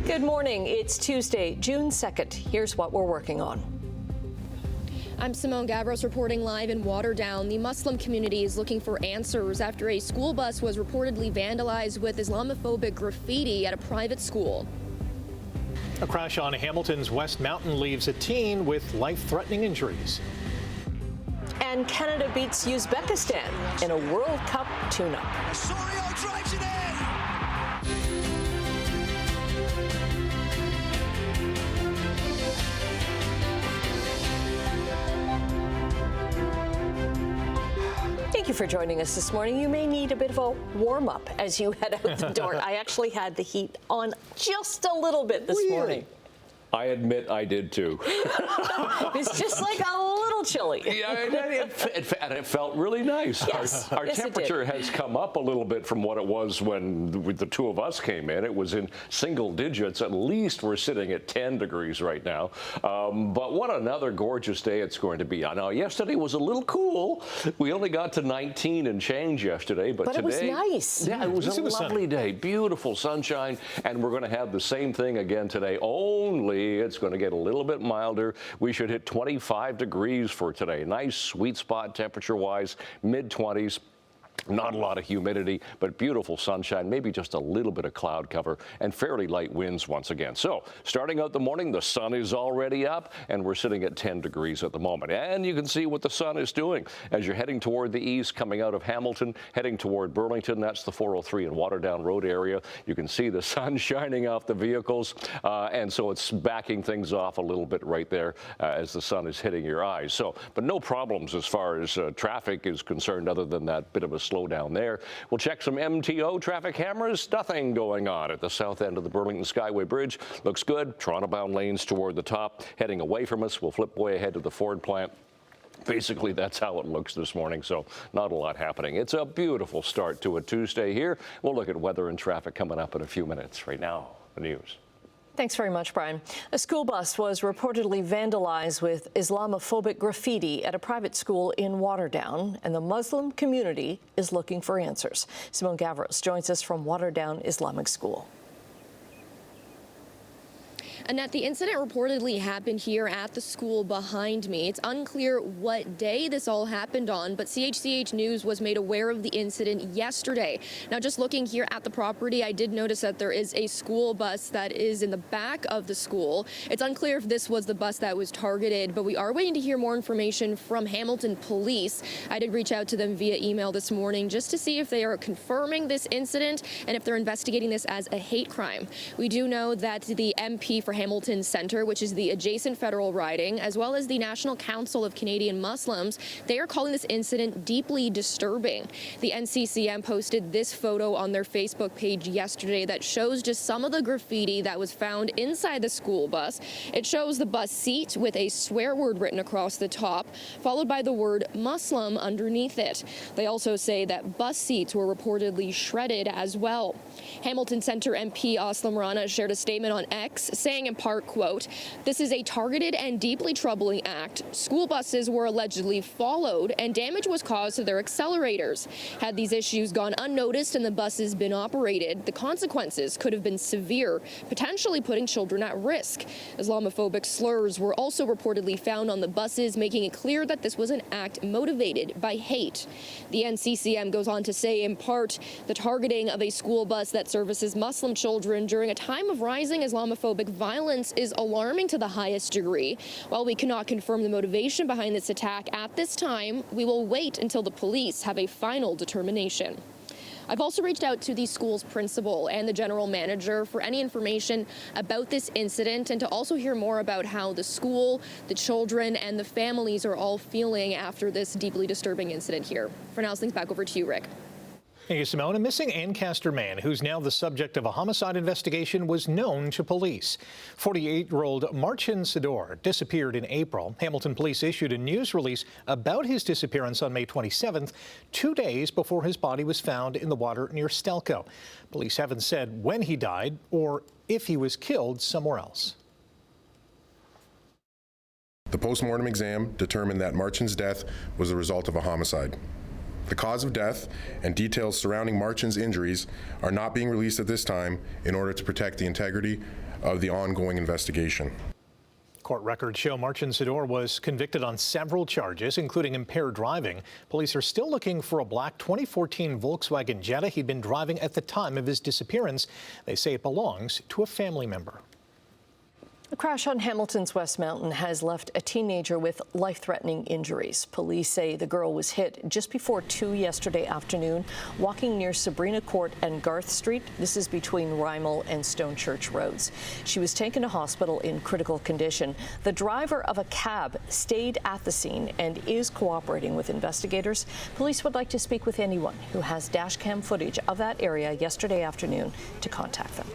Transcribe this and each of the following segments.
Good morning. It's Tuesday, June 2nd. Here's what we're working on. I'm Simone Gavros reporting live in Waterdown. The Muslim community is looking for answers after a school bus was reportedly vandalized with Islamophobic graffiti at a private school. A crash on Hamilton's West Mountain leaves a teen with life-threatening injuries. And Canada beats Uzbekistan in a World Cup tune-up. Osorio drives it in. Thank you for joining us this morning. You may need a bit of a warm-up as you head out the door. I actually had the heat on just a little bit this morning. I admit I did too. It's just like a little chilly. Yeah, and it felt really nice. Yes, our temperature has come up a little bit from what it was when the two of us came in. It was in single digits. At least we're sitting at 10 degrees right now. But what another gorgeous day it's going to be. Now, yesterday was a little cool. We only got to 19 and change yesterday, but today, it was nice. Yeah, it was a lovely day. Beautiful sunshine, and we're going to have the same thing again today. Only it's going to get a little bit milder. We should hit 25 degrees for today. Nice sweet spot temperature-wise, mid-20s. Not a lot of humidity, but beautiful sunshine, maybe just a little bit of cloud cover and fairly light winds once again. So starting out the morning, the sun is already up and we're sitting at 10 degrees at the moment. And you can see what the sun is doing as you're heading toward the east, coming out of Hamilton, heading toward Burlington. That's the 403 and Waterdown Road area. You can see the sun shining off the vehicles. And so it's backing things off a little bit right there as the sun is hitting your eyes. So, but no problems as far as traffic is concerned other than that bit of a slow down there. We'll check some MTO traffic cameras. Nothing going on at the south end of the Burlington Skyway Bridge. Looks good. Toronto-bound lanes toward the top. Heading away from us, we'll flip way ahead to the Ford plant. Basically, that's how it looks this morning, so not a lot happening. It's a beautiful start to a Tuesday here. We'll look at weather and traffic coming up in a few minutes. Right now, the news. Thanks very much, Brian. A school bus was reportedly vandalized with Islamophobic graffiti at a private school in Waterdown, and the Muslim community is looking for answers. Simone Gavros joins us from Waterdown Islamic School. Annette, the incident reportedly happened here at the school behind me. It's unclear what day this all happened on, but CHCH News was made aware of the incident yesterday. Now, just looking here at the property, I did notice that there is a school bus that is in the back of the school. It's unclear if this was the bus that was targeted, but we are waiting to hear more information from Hamilton Police. I did reach out to them via email this morning just to see if they are confirming this incident and if they're investigating this as a hate crime. We do know that the MP for Hamilton Centre, which is the adjacent federal riding, as well as the National Council of Canadian Muslims, they are calling this incident deeply disturbing. The NCCM posted this photo on their Facebook page yesterday that shows just some of the graffiti that was found inside the school bus. It shows the bus seat with a swear word written across the top, followed by the word Muslim underneath it. They also say that bus seats were reportedly shredded as well. Hamilton Centre MP Aslam Rana shared a statement on X saying in part, quote, "This is a targeted and deeply troubling act. School buses were allegedly followed and damage was caused to their accelerators. Had these issues gone unnoticed and the buses been operated, the consequences could have been severe, potentially putting children at risk." Islamophobic slurs were also reportedly found on the buses, making it clear that this was an act motivated by hate. The NCCM goes on to say, in part, the targeting of a school bus that services Muslim children during a time of rising Islamophobic violence is alarming to the highest degree. While we cannot confirm the motivation behind this attack at this time, we will wait until the police have a final determination. I've also reached out to the school's principal and the general manager for any information about this incident and to also hear more about how the school, the children, and the families are all feeling after this deeply disturbing incident here. For now, things back over to you, Rick. Thank you, Simone. A missing Ancaster man, who's now the subject of a homicide investigation, was known to police. 48-year-old Marcin Sidor disappeared in April. Hamilton police issued a news release about his disappearance on May 27th, 2 days before his body was found in the water near Stelco. Police haven't said when he died or if he was killed somewhere else. The postmortem exam determined that Marcin's death was the result of a homicide. The cause of death and details surrounding Marchin's injuries are not being released at this time in order to protect the integrity of the ongoing investigation. Court records show Marchin Sador was convicted on several charges, including impaired driving. Police are still looking for a black 2014 Volkswagen Jetta he'd been driving at the time of his disappearance. They say it belongs to a family member. A crash on Hamilton's West Mountain has left a teenager with life-threatening injuries. Police say the girl was hit just before 2 yesterday afternoon, walking near Sabrina Court and Garth Street. This is between Rymel and Stone Church Roads. She was taken to hospital in critical condition. The driver of a cab stayed at the scene and is cooperating with investigators. Police would like to speak with anyone who has dash cam footage of that area yesterday afternoon to contact them.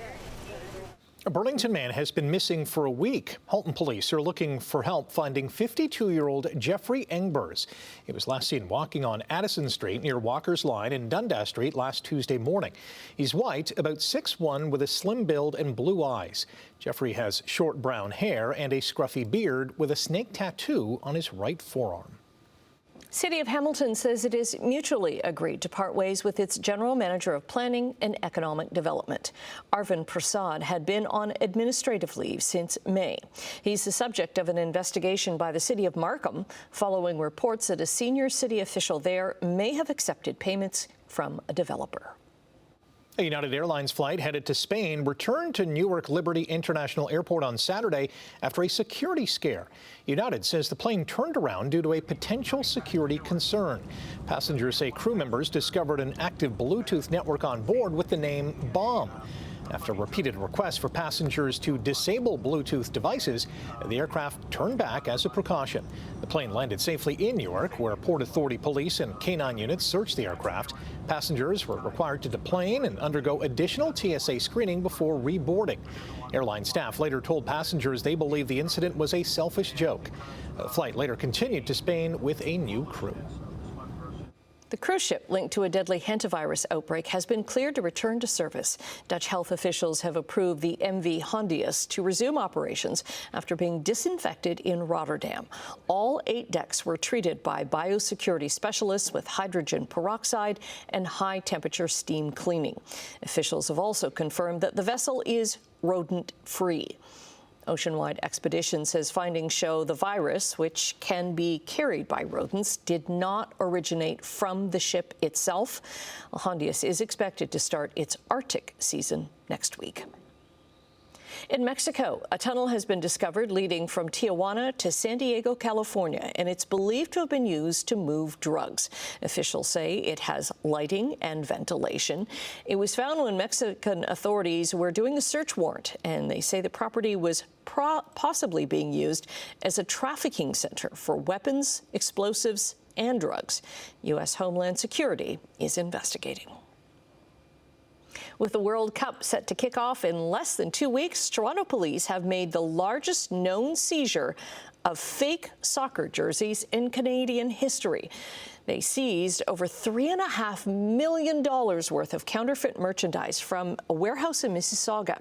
A Burlington man has been missing for a week. Halton police are looking for help finding 52-year-old Jeffrey Engbers. He was last seen walking on Addison Street near Walker's Line and Dundas Street last Tuesday morning. He's white, about 6'1", with a slim build and blue eyes. Jeffrey has short brown hair and a scruffy beard with a snake tattoo on his right forearm. City of Hamilton says it is mutually agreed to part ways with its general manager of planning and economic development. Arvind Prasad had been on administrative leave since May. He's the subject of an investigation by the city of Markham following reports that a senior city official there may have accepted payments from a developer. A United Airlines flight headed to Spain returned to Newark Liberty International Airport on Saturday after a security scare. United says the plane turned around due to a potential security concern. Passengers say crew members discovered an active Bluetooth network on board with the name Bomb. After repeated requests for passengers to disable Bluetooth devices, the aircraft turned back as a precaution. The plane landed safely in Newark, where Port Authority police and K-9 units searched the aircraft. Passengers were required to deplane and undergo additional TSA screening before reboarding. Airline staff later told passengers they believe the incident was a selfish joke. The flight later continued to Spain with a new crew. The cruise ship linked to a deadly hantavirus outbreak has been cleared to return to service. Dutch health officials have approved the MV Hondius to resume operations after being disinfected in Rotterdam. All 8 decks were treated by biosecurity specialists with hydrogen peroxide and high-temperature steam cleaning. Officials have also confirmed that the vessel is rodent-free. Oceanwide Expedition says findings show the virus, which can be carried by rodents, did not originate from the ship itself. Hondius is expected to start its Arctic season next week. In Mexico, a tunnel has been discovered leading from Tijuana to San Diego, California, and it's believed to have been used to move drugs. Officials say it has lighting and ventilation. It was found when Mexican authorities were doing a search warrant, and they say the property was possibly being used as a trafficking center for weapons, explosives, and drugs. U.S. Homeland Security is investigating. With the World Cup set to kick off in less than 2 weeks, Toronto police have made the largest known seizure of fake soccer jerseys in Canadian history. They seized over $3.5 million worth of counterfeit merchandise from a warehouse in Mississauga.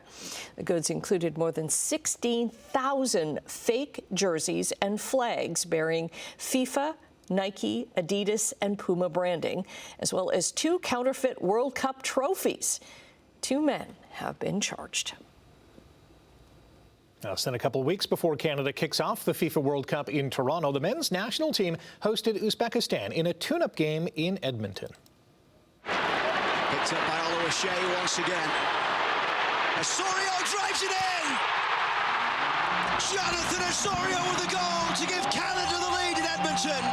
The goods included more than 16,000 fake jerseys and flags bearing FIFA, Nike, Adidas, and Puma branding, as well as 2 counterfeit World Cup trophies. 2 men have been charged. Less than a couple of weeks before Canada kicks off the FIFA World Cup in Toronto, the men's national team hosted Uzbekistan in a tune-up game in Edmonton. Picked up by Oluwaseyi once again. Osorio drives it in! Jonathan Osorio with the goal to give Canada the lead in Edmonton.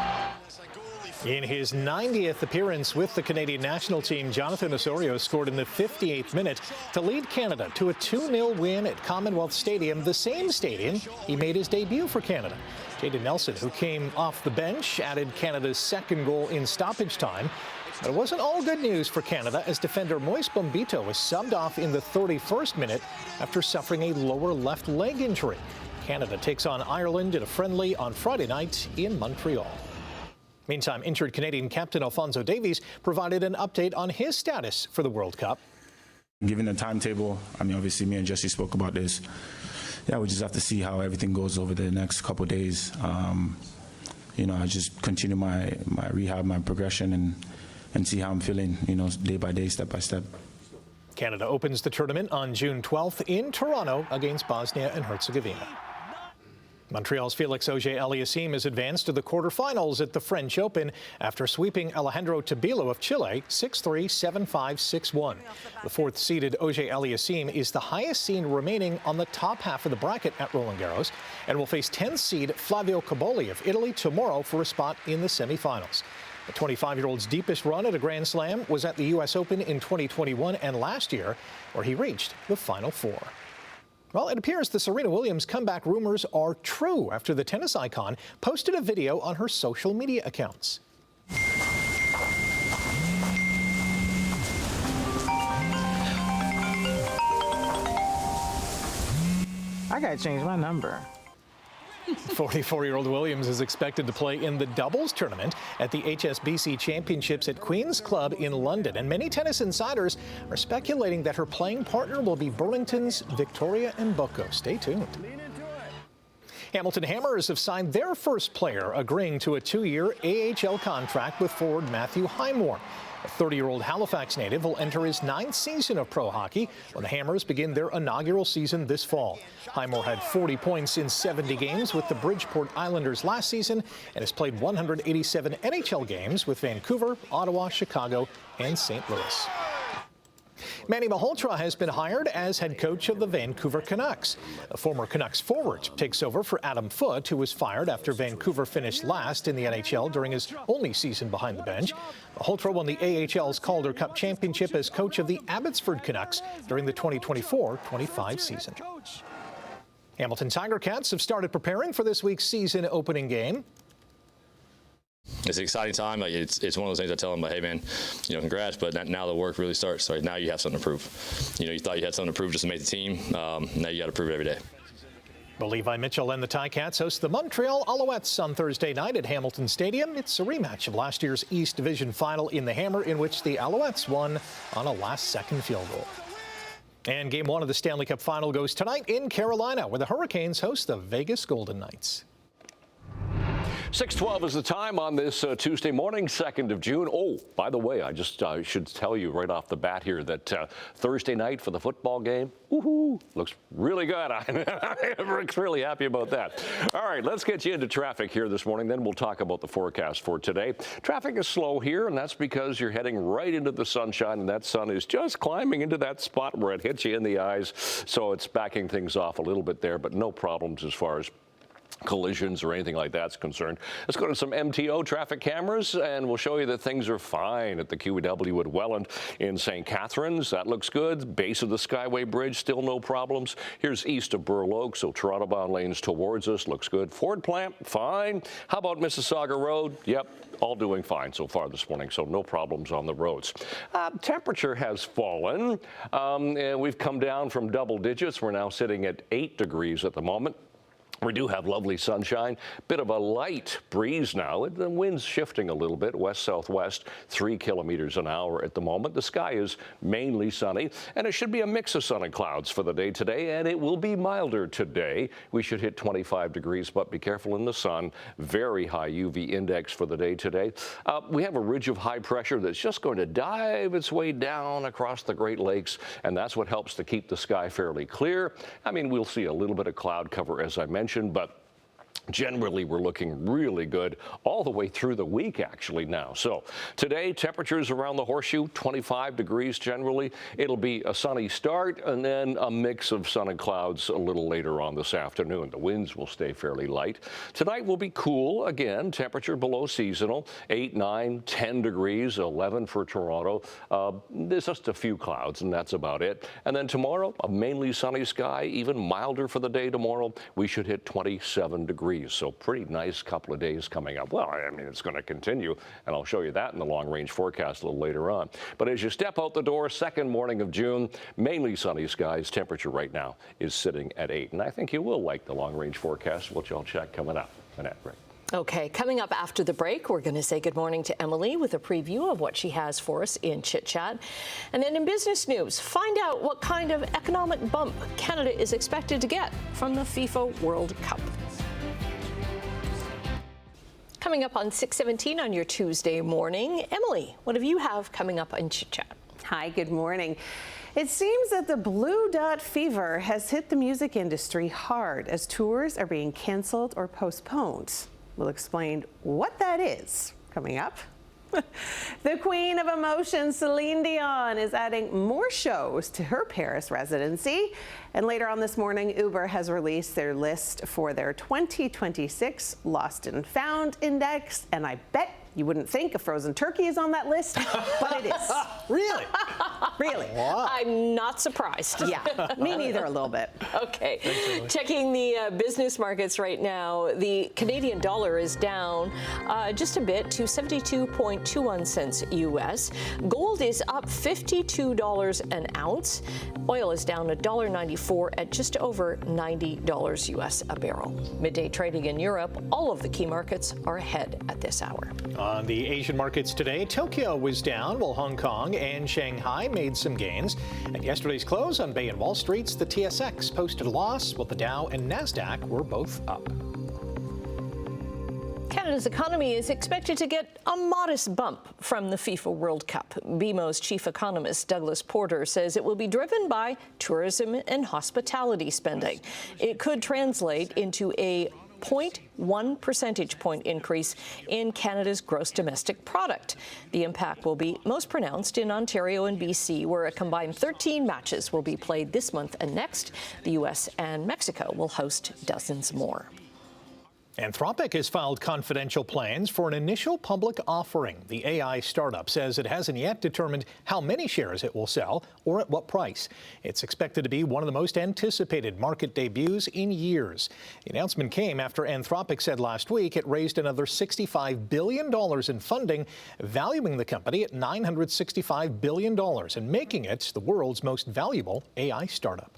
In his 90th appearance with the Canadian national team, Jonathan Osorio scored in the 58th minute to lead Canada to a 2-0 win at Commonwealth Stadium, the same stadium he made his debut for Canada. Jayden Nelson, who came off the bench, added Canada's second goal in stoppage time. But it wasn't all good news for Canada as defender Moise Bombito was subbed off in the 31st minute after suffering a lower left leg injury. Canada takes on Ireland in a friendly on Friday night in Montreal. Meantime, injured Canadian captain Alphonso Davies provided an update on his status for the World Cup. Given the timetable, I mean, obviously me and Jesse spoke about this. Yeah, we just have to see how everything goes over the next couple of days. You know, I just continue my rehab, my progression, and and see how I'm feeling, day by day, step by step. Canada opens the tournament on June 12th in Toronto against Bosnia and Herzegovina. Montreal's Felix Auger-Aliassime is advanced to the quarterfinals at the French Open after sweeping Alejandro Tabilo of Chile 6-3, 7-5, 6-1. The fourth-seeded Auger-Aliassime is the highest seed remaining on the top half of the bracket at Roland Garros and will face 10th seed Flavio Cobolli of Italy tomorrow for a spot in the semifinals. The 25-year-old's deepest run at a Grand Slam was at the U.S. Open in 2021 and last year, where he reached the Final Four. Well, it appears the Serena Williams comeback rumors are true after the tennis icon posted a video on her social media accounts. I gotta change my number. 44-year-old Williams is expected to play in the doubles tournament at the HSBC Championships at Queen's Club in London. And many tennis insiders are speculating that her playing partner will be Burlington's Victoria Mboko. Stay tuned. Hamilton Hammers have signed their first player, agreeing to a 2-year AHL contract with forward Matthew Highmore. A 30-year-old Halifax native will enter his 9th season of pro hockey when the Hammers begin their inaugural season this fall. Highmore had 40 points in 70 games with the Bridgeport Islanders last season and has played 187 NHL games with Vancouver, Ottawa, Chicago, and St. Louis. Manny Malhotra has been hired as head coach of the Vancouver Canucks. A former Canucks forward takes over for Adam Foote, who was fired after Vancouver finished last in the NHL during his only season behind the bench. Malhotra won the AHL's Calder Cup championship as coach of the Abbotsford Canucks during the 2024-25 season. Hamilton Tiger Cats have started preparing for this week's season opening game. It's an exciting time. It's one of those things I tell them, hey man, congrats, but now the work really starts. So now you have something to prove. You thought you had something to prove just to make the team. Now you got to prove it every day. Well, Levi Mitchell and the Ticats host the Montreal Alouettes on Thursday night at Hamilton Stadium. It's a rematch of last year's East Division final in the Hammer, in which the Alouettes won on a last-second field goal. And Game 1 of the Stanley Cup Final goes tonight in Carolina, where the Hurricanes host the Vegas Golden Knights. 6:12 is the time on this Tuesday morning, 2nd of June. Oh, by the way, I just should tell you right off the bat here that Thursday night for the football game, woohoo, looks really good. I'm really happy about that. All right, let's get you into traffic here this morning. Then we'll talk about the forecast for today. Traffic is slow here, and that's because you're heading right into the sunshine, and that sun is just climbing into that spot where it hits you in the eyes. So it's backing things off a little bit there, but no problems as far as collisions or anything like that's concerned. Let's go to some MTO traffic cameras, and we'll show you that things are fine at the QEW at Welland in St. Catharines. That looks good. Base of the Skyway Bridge, still no problems. Here's east of Burl Oak, so Toronto-bound lanes towards us, looks good. Ford Plant, fine. How about Mississauga Road? Yep, all doing fine so far this morning, so no problems on the roads. Temperature has fallen, and we've come down from double digits. We're now sitting at 8 degrees at the moment. We do have lovely sunshine, bit of a light breeze now. The wind's shifting a little bit, west-southwest, 3 kilometers an hour at the moment. The sky is mainly sunny, and it should be a mix of sun and clouds for the day today, and it will be milder today. We should hit 25 degrees, but be careful in the sun. Very high UV index for the day today. We have a ridge of high pressure that's just going to dive its way down across the Great Lakes, and that's what helps to keep the sky fairly clear. I mean, we'll see a little bit of cloud cover, as I mentioned, but generally, we're looking really good all the way through the week, actually, now. So today, temperatures around the Horseshoe, 25 degrees generally. It'll be a sunny start and then a mix of sun and clouds a little later on this afternoon. The winds will stay fairly light. Tonight will be cool again, temperature below seasonal, 8, 9, 10 degrees, 11 for Toronto. There's just a few clouds, and that's about it. And then tomorrow, a mainly sunny sky, even milder for the day tomorrow. We should hit 27 degrees. So pretty nice couple of days coming up. Well, I mean, it's going to continue, and I'll show you that in the long-range forecast a little later on. But as you step out the door, second morning of June, mainly sunny skies. Temperature right now is sitting at 8. And I think you will like the long-range forecast, which I'll check coming up. Annette, right? Okay, coming up after the break, we're going to say good morning to Emily with a preview of what she has for us in Chit Chat. And then in business news, find out what kind of economic bump Canada is expected to get from the FIFA World Cup. coming up on 6:17 on your Tuesday morning. Emily, what do you have coming up on Chit Chat? Hi, good morning. It seems that the blue dot fever has hit the music industry hard as tours are being canceled or postponed. We'll explain what that is coming up. The queen of emotion, Celine Dion, is adding more shows to her Paris residency. And later on this morning, Uber has released their list for their 2026 Lost and Found Index. And I bet you wouldn't think a frozen turkey is on that list, but it is. Really? Really. Wow. I'm not surprised. Yeah, me neither a little bit. Okay. Checking the business markets right now, the Canadian dollar is down just a bit to 72.21 cents U.S. Gold is up $52 an ounce. Oil is down $1.94 at just over $90 U.S. a barrel. Midday trading in Europe, all of the key markets are ahead at this hour. On the Asian markets today, Tokyo was down while Hong Kong and Shanghai made some gains. At yesterday's close on Bay and Wall Streets, the TSX posted a loss while the Dow and Nasdaq were both up. Canada's economy is expected to get a modest bump from the FIFA World Cup. BMO's chief economist Douglas Porter says it will be driven by tourism and hospitality spending. It could translate into a 0.1 percentage point increase in Canada's gross domestic product. The impact will be most pronounced in Ontario and BC, where a combined 13 matches will be played this month and next. The U.S. and Mexico will host dozens more. Anthropic has filed confidential plans for an initial public offering. The AI startup says it hasn't yet determined how many shares it will sell or at what price. It's expected to be one of the most anticipated market debuts in years. The announcement came after Anthropic said last week it raised another $65 billion in funding, valuing the company at $965 billion and making it the world's most valuable AI startup.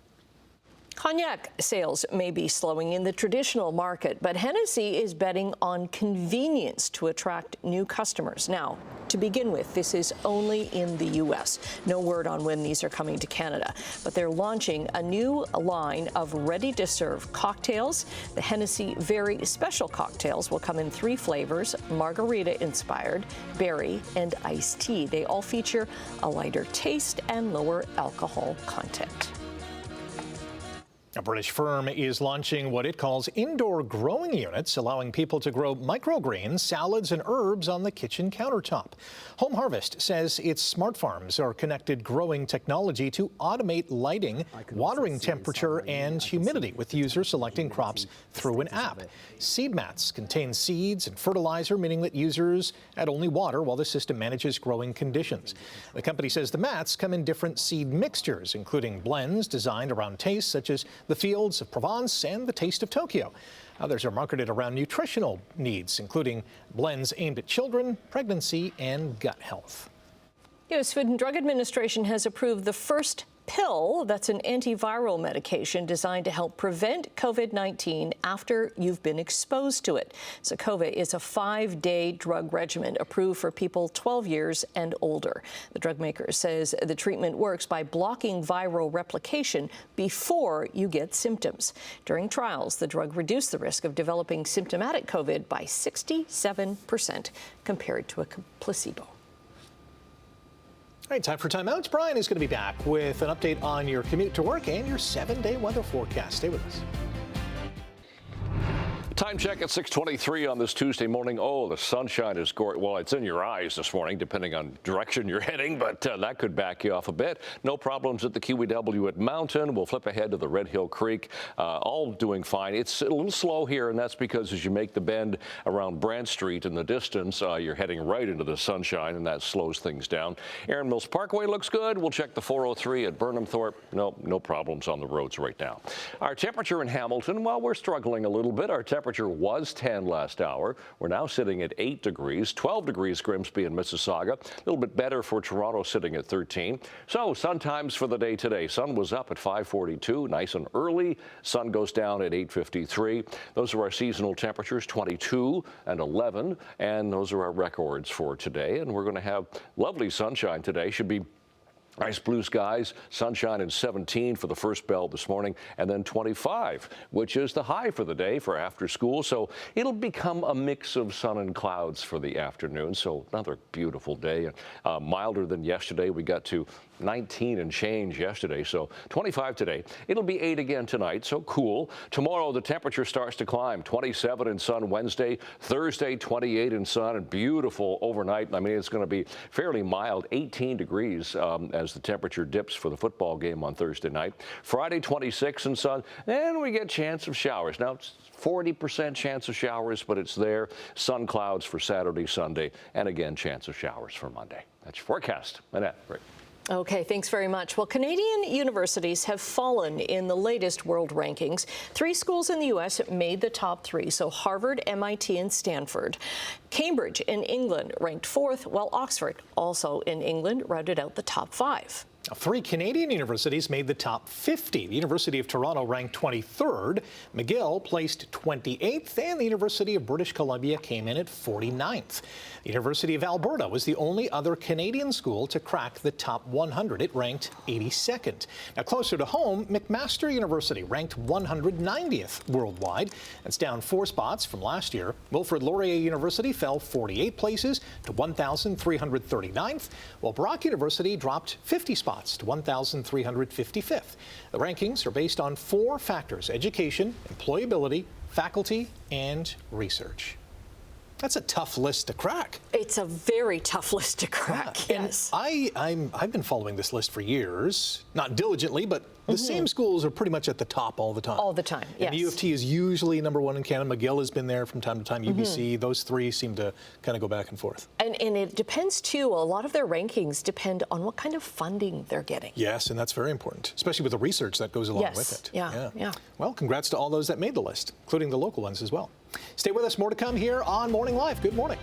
Cognac sales may be slowing in the traditional market, but Hennessy is betting on convenience to attract new customers. Now, to begin with, this is only in the U.S. No word on when these are coming to Canada, but they're launching a new line of ready-to-serve cocktails. The Hennessy Very Special cocktails will come in 3 flavors, margarita-inspired, berry, and iced tea. They all feature a lighter taste and lower alcohol content. A British firm is launching what it calls indoor growing units, allowing people to grow microgreens, salads, and herbs on the kitchen countertop. Home Harvest says its smart farms are connected growing technology to automate lighting, watering temperature, and humidity, with users selecting crops through an app. Seed mats contain seeds and fertilizer, meaning that users add only water while the system manages growing conditions. The company says the mats come in different seed mixtures, including blends designed around tastes such as the fields of Provence and the taste of Tokyo. Others are marketed around nutritional needs, including blends aimed at children, pregnancy, and gut health. U.S. Food and Drug Administration has approved the first pill that's an antiviral medication designed to help prevent COVID-19 after you've been exposed to it. Zocova is a 5-day drug regimen approved for people 12 years and older. The drug maker says the treatment works by blocking viral replication before you get symptoms. During trials, the drug reduced the risk of developing symptomatic COVID by 67% compared to a placebo. All right, time for timeouts. Brian is going to be back with an update on your commute to work and your 7-day weather forecast. Stay with us. Time check at 6:23 on this Tuesday morning. Oh, the sunshine is gorgeous. Well, it's in your eyes this morning, depending on direction you're heading, but that could back you off a bit. No problems at the QEW at Mountain. We'll flip ahead to the Red Hill Creek. All doing fine. It's a little slow here, and that's because as you make the bend around Brant Street in the distance, you're heading right into the sunshine, and that slows things down. Erin Mills Parkway looks good. We'll check the 403 at Burnham Thorpe. No problems on the roads right now. Our temperature in Hamilton, well, we're struggling a little bit. Our temperature was 10 last hour. We're now sitting at 8 degrees, 12 degrees Grimsby and Mississauga. A little bit better for Toronto, sitting at 13. So sun times for the day today. Sun was up at 5:42, nice and early. Sun goes down at 8:53. Those are our seasonal temperatures, 22 and 11. And those are our records for today. And we're going to have lovely sunshine today. Should be Nice blue skies, sunshine and 17 for the first bell this morning, and then 25, which is the high for the day for after school. So it'll become a mix of sun and clouds for the afternoon. So another beautiful day, milder than yesterday. We got to 19 and change yesterday, so 25 today. It'll be 8 again tonight, so cool. Tomorrow the temperature starts to climb. 27 in sun Wednesday, Thursday 28 in sun, and beautiful overnight. I mean, it's going to be fairly mild, 18 degrees as the temperature dips for the football game on Thursday night. Friday 26 in sun, and we get chance of showers. Now it's 40% chance of showers, but it's there. Sun clouds for Saturday, Sunday, and again chance of showers for Monday. That's your forecast. Annette, right. Okay, thanks very much. Well, Canadian universities have fallen in the latest world rankings. 3 schools in the U.S. made the top 3, so Harvard, MIT, and Stanford. Cambridge in England ranked 4th, while Oxford, also in England, rounded out the top 5. 3 Canadian universities made the top 50. The University of Toronto ranked 23rd, McGill placed 28th, and the University of British Columbia came in at 49th. The University of Alberta was the only other Canadian school to crack the top 100. It ranked 82nd. Now, closer to home, McMaster University ranked 190th worldwide. That's down 4 spots from last year. Wilfrid Laurier University fell 48 places to 1,339th, while Brock University dropped 50 spots to 1,355th. The rankings are based on 4 factors: education, employability, faculty, and research. That's a tough list to crack. It's a very tough list to crack, yeah. yes. And I've been following this list for years, not diligently, but the same schools are pretty much at the top all the time. All the time, yes. And U of T is usually #1 in Canada. McGill has been there from time to time, UBC. Those 3 seem to kind of go back and forth. And it depends, too. A lot of their rankings depend on what kind of funding they're getting. Yes, and that's very important, especially with the research that goes along with it. Yeah. Well, congrats to all those that made the list, including the local ones as well. Stay with us. More to come here on Morning Live. Good morning.